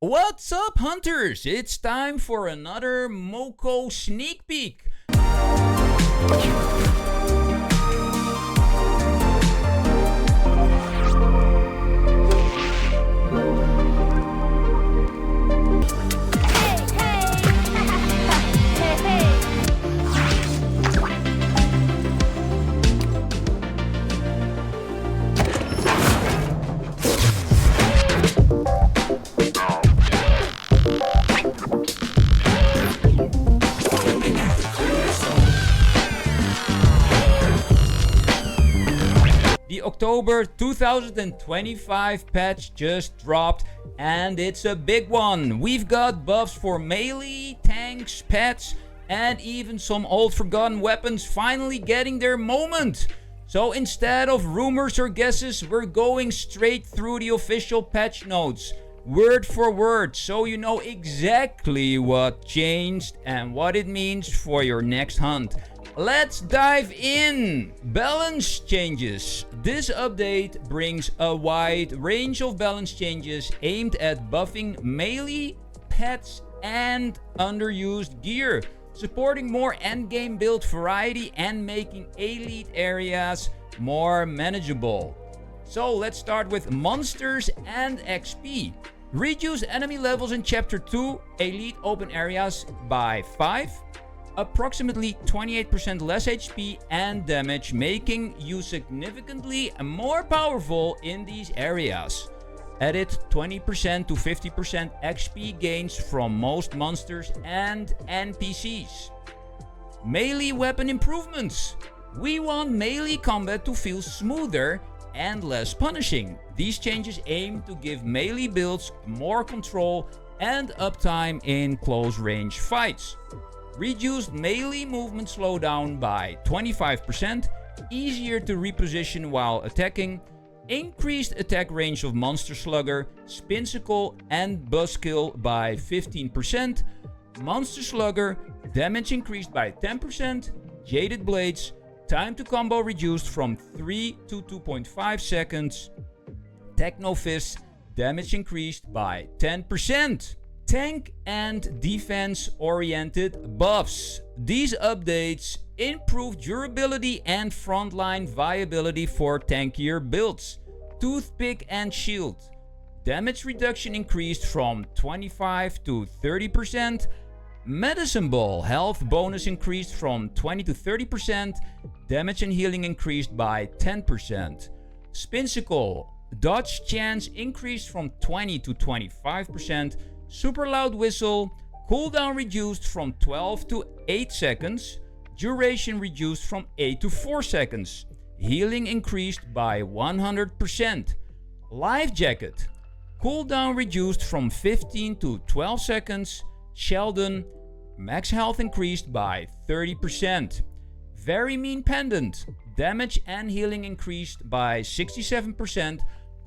What's up, hunters? It's time for another Moco sneak peek. The October 2025 patch just dropped, and it's a big one. We've got buffs for melee, tanks, pets, and even some old forgotten weapons finally getting their moment. So instead of rumors or guesses, we're going straight through the official patch notes, word for word, so you know exactly what changed and what it means for your next hunt. Let's dive in! Balance changes. This update brings a wide range of balance changes aimed at buffing melee, pets, and underused gear, supporting more endgame build variety and making elite areas more manageable. So let's start with monsters and XP. Reduce enemy levels in Chapter 2 elite open areas by 5. Approximately 28% less HP and damage, making you significantly more powerful in these areas. Added 20% to 50% XP gains from most monsters and NPCs. Melee weapon improvements. We want melee combat to feel smoother and less punishing. These changes aim to give melee builds more control and uptime in close range fights. Reduced melee movement slowdown by 25%, easier to reposition while attacking, increased attack range of Monster Slugger, Spinsicle, and Buzzkill by 15%, Monster Slugger, damage increased by 10%, Jaded Blades, time to combo reduced from 3 to 2.5 seconds, Techno Fist, damage increased by 10%. Tank and defense-oriented buffs. These updates improve durability and frontline viability for tankier builds. Toothpick and Shield. Damage reduction increased from 25 to 30%. Medicine Ball. Health bonus increased from 20 to 30%. Damage and healing increased by 10%. Spinsicle. Dodge chance increased from 20 to 25%. Super Loud Whistle, cooldown reduced from 12 to 8 seconds, duration reduced from 8 to 4 seconds, healing increased by 100%. Life Jacket, cooldown reduced from 15 to 12 seconds, Sheldon, max health increased by 30%. Very Mean Pendant, damage and healing increased by 67%,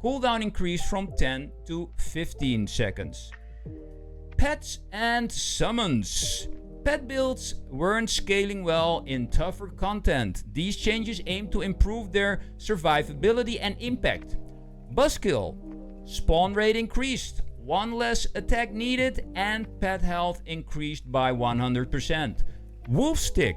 cooldown increased from 10 to 15 seconds. Pets and summons. Pet builds weren't scaling well in tougher content. These changes aim to improve their survivability and impact. Buzzkill. Spawn rate increased, 1 less attack needed, and pet health increased by 100%. Wolf Stick.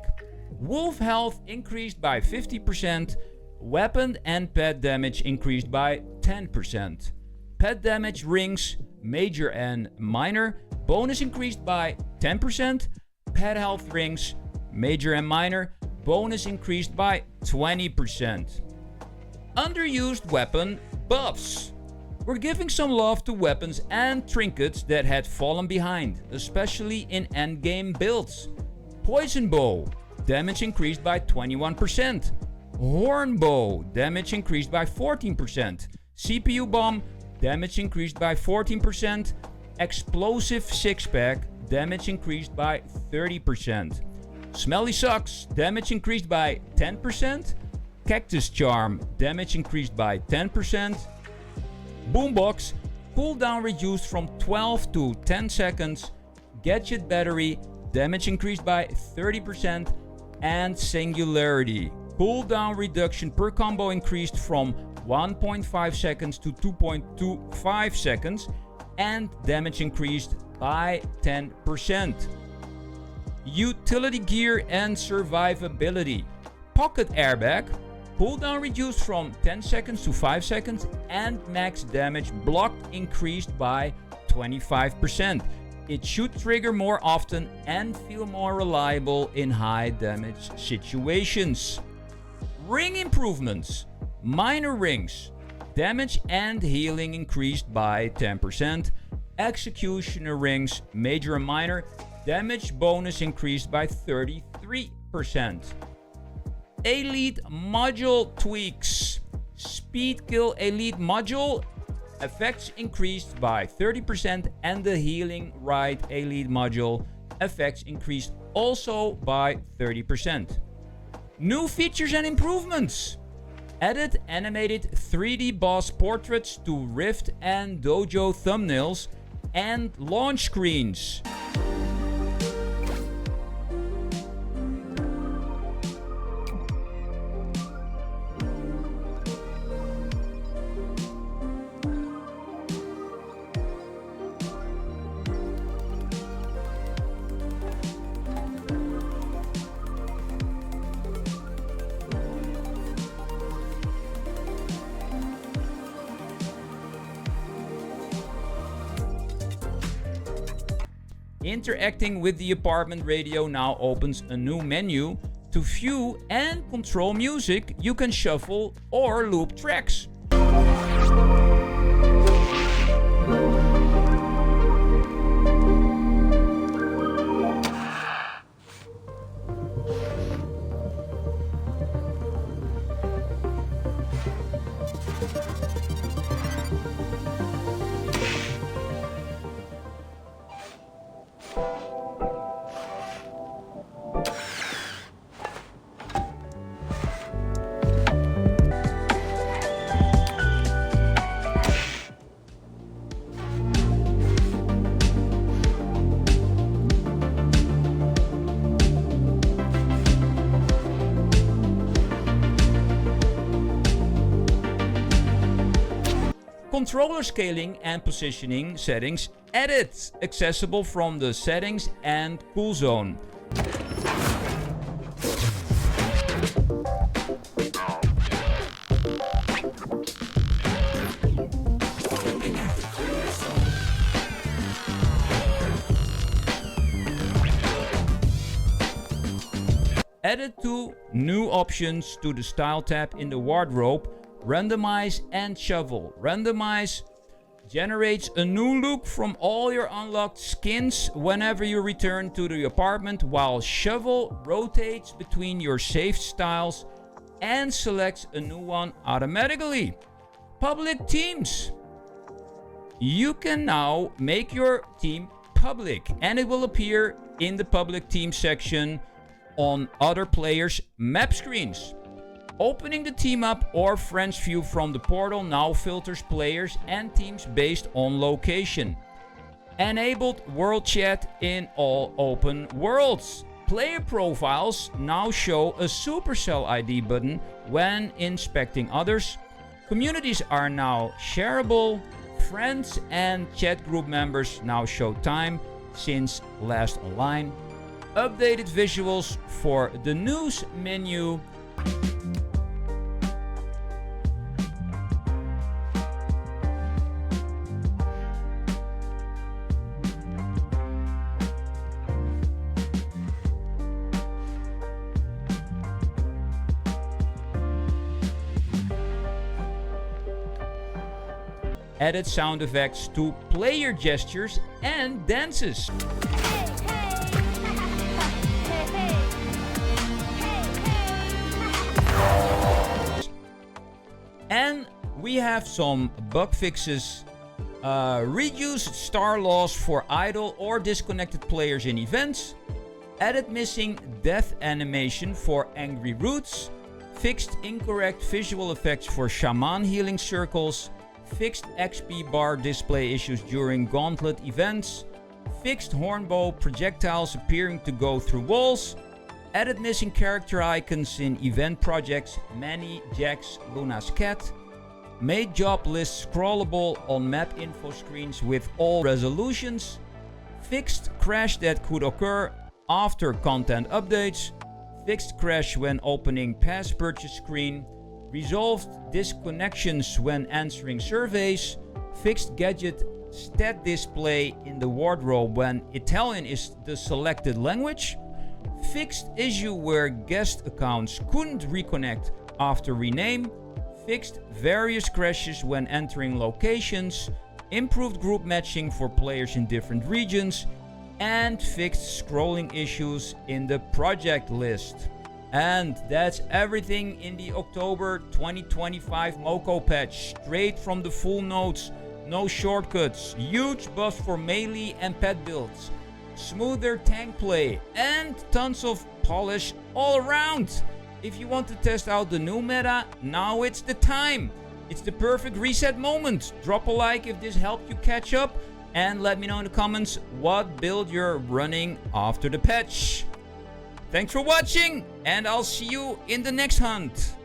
Wolf health increased by 50%. Weapon and pet damage increased by 10%. Pet damage rings, major and minor, bonus increased by 10%. Pet health rings, major and minor, bonus increased by 20%. Underused weapon buffs. We're giving some love to weapons and trinkets that had fallen behind, especially in endgame builds. Poison Bow, damage increased by 21%. Horn Bow, damage increased by 14%. CPU Bomb, damage increased by 14%. Explosive Six-Pack, damage increased by 30%. Smelly Socks, damage increased by 10%. Cactus Charm, damage increased by 10%. Boombox, cooldown reduced from 12 to 10 seconds. Gadget Battery, damage increased by 30%. And Singularity, cooldown reduction per combo increased from 1.5 seconds to 2.25 seconds. and damage increased by 10%. Utility gear and survivability. Pocket airbag. Cooldown reduced from 10 seconds to 5 seconds and max damage blocked increased by 25%. It should trigger more often and feel more reliable in high damage situations. Ring improvements. Minor rings. Damage and healing increased by 10%. Executioner rings, major and minor, damage bonus increased by 33%. Elite module tweaks. Speed kill elite module effects increased by 30% and the healing ride elite module effects increased also by 30%. New features and improvements. Added animated 3D boss portraits to Rift and Dojo thumbnails and launch screens. Interacting with the apartment radio now opens a new menu. To view and control music, you can shuffle or loop tracks. Controller scaling and positioning settings added, accessible from the settings and cool zone. Added two new options to the style tab in the wardrobe. Randomize and Shovel. Randomize generates a new look from all your unlocked skins whenever you return to the apartment, while Shovel rotates between your saved styles and selects a new one automatically. Public teams. You can now make your team public and it will appear in the public team section on other players' map screens. Opening the team up or friends view from the portal now filters players and teams based on location. Enabled world chat in all open worlds. Player profiles now show a Supercell ID button when inspecting others. Communities are now shareable. Friends and chat group members now show time since last online. Updated visuals for the news menu. Added sound effects to player gestures and dances. And we have some bug fixes. Reduced star loss for idle or disconnected players in events. Added missing death animation for angry roots. Fixed incorrect visual effects for shaman healing circles. Fixed XP bar display issues during gauntlet events. Fixed hornbow projectiles appearing to go through walls. Added missing character icons in event projects Manny, Jax, Luna's cat. made job lists scrollable on map info screens with all resolutions, fixed crash that could occur after content updates, fixed crash when opening past purchase screen, resolved disconnections when answering surveys, fixed gadget stat display in the wardrobe when Italian is the selected language, fixed issue where guest accounts couldn't reconnect after rename, fixed various crashes when entering locations, improved group matching for players in different regions, and fixed scrolling issues in the project list. And that's everything in the October 2025 Moco patch, straight from the full notes, no shortcuts, huge buffs for melee and pet builds, smoother tank play, and tons of polish all around. If you want to test out the new meta, now it's the time. It's the perfect reset moment. Drop a like if this helped you catch up, and let me know in the comments what build you're running after the patch. Thanks for watching, and I'll see you in the next hunt.